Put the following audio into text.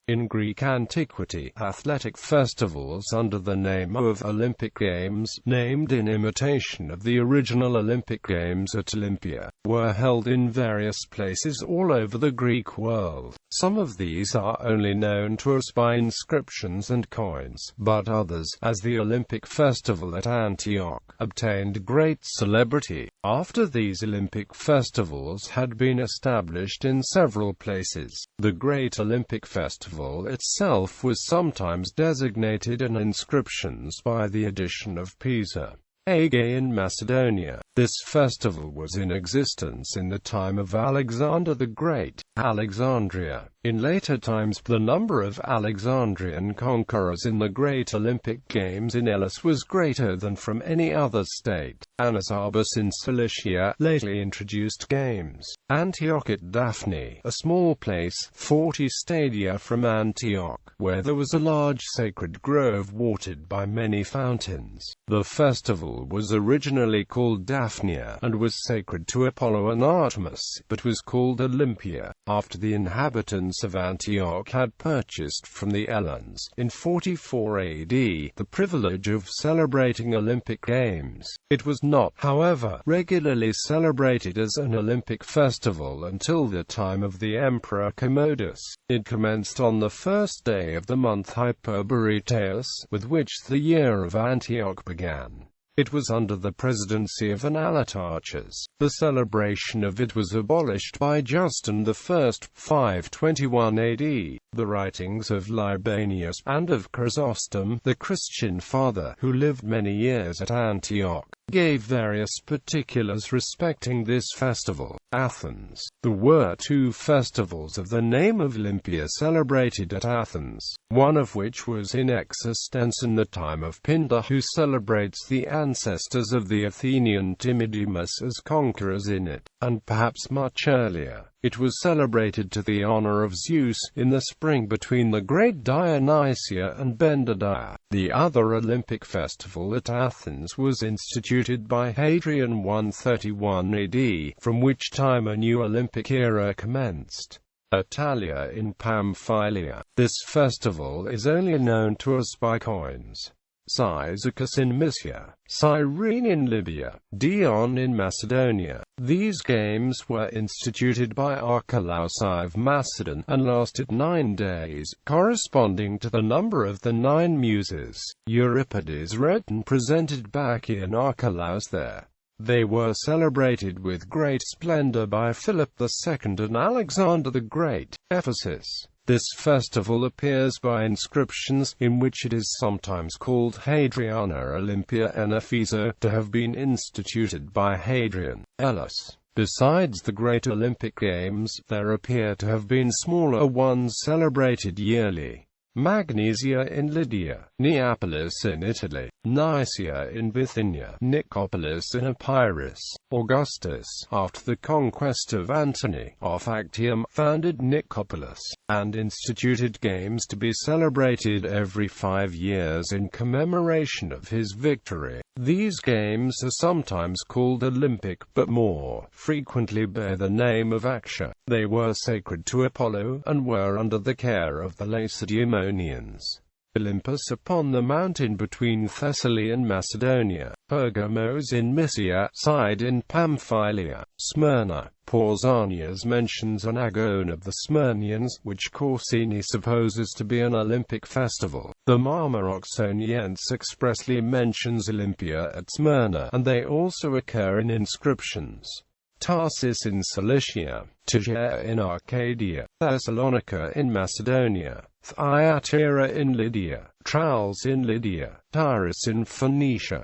In Greek antiquity, athletic festivals under the name of Olympic Games, named in imitation of the original Olympic Games at Olympia, were held in various places all over the Greek world. Some of these are only known to us by inscriptions and coins, but others, as the Olympic festival at Antioch, obtained great celebrity. After these Olympic festivals had been established in several places, the Great Olympic Festival itself was sometimes designated in inscriptions by the addition of Pisa.Aegae in Macedonia. This festival was in existence in the time of Alexander the Great, Alexandria. In later times, the number of Alexandrian conquerors in the Great Olympic Games in Elis was greater than from any other state. Anazarbus in Cilicia lately introduced games. Antioch at Daphne, a small place, 40 stadia from Antioch, where there was a large sacred grove watered by many fountains. The festival was originally called Daphnia, and was sacred to Apollo and Artemis, but was called Olympia, after the inhabitants of Antioch had purchased from the Hellenes, in 44 AD, the privilege of celebrating Olympic Games. It was not, however, regularly celebrated as an Olympic festival until the time of the Emperor Commodus. It commenced on the first day of the month Hyperboreteus, with which the year of Antioch began. It was under the presidency of Antitarchus. The celebration of it was abolished by Justin I, 521 AD. The writings of Libanius, and of Chrysostom, the Christian father, who lived many years at Antioch, gave various particulars respecting this festival. Athens. There were two festivals of the name of Olympia celebrated at Athens, one of which was in existence in the time of Pindar, who celebrates the ancestors of the Athenian Timidaeus as conquerors in it, and perhaps much earlier. It was celebrated to the honor of Zeus in the spring between the great Dionysia and Bendidia. The other Olympic festival at Athens was instituted by Hadrian 131 AD, from which time a new Olympic era commenced. Italia in Pamphylia. This festival is only known to us by coins. Cyzicus in Mysia, Cyrene in Libya, Dion in Macedonia. These games were instituted by Archelaus of Macedon, and lasted 9 days, corresponding to the number of the 9 muses. Euripides wrote and presented Bacchae and Archelaus there. They were celebrated with great splendor by Philip II and Alexander the Great. Ephesus. This festival appears by inscriptions, in which it is sometimes called Hadriana Olympia and Epheso, to have been instituted by Hadrian. Elis. Besides the Great Olympic Games, there appear to have been smaller ones celebrated yearly. Magnesia in Lydia, Neapolis in Italy, Nicaea in Bithynia, Nicopolis in Epirus. Augustus, after the conquest of Antony of Actium, founded Nicopolis, and instituted games to be celebrated every 5 years in commemoration of his victory. These games are sometimes called Olympic, but more frequently bear the name of Actia. They were sacred to Apollo, and were under the care of the Lacedaemonians. Olympus upon the mountain between Thessaly and Macedonia. Pergamos in Mysia, Side in Pamphylia. Smyrna. Pausanias mentions an agone of the Smyrnians, which Corsini supposes to be an Olympic festival. The Marmaroxoniense expressly mentions Olympia at Smyrna, and they also occur in inscriptions. Tarsus in Cilicia, Tegea in Arcadia, Thessalonica in Macedonia, Thyatira in Lydia, Tralles in Lydia, Tyrus in Phoenicia.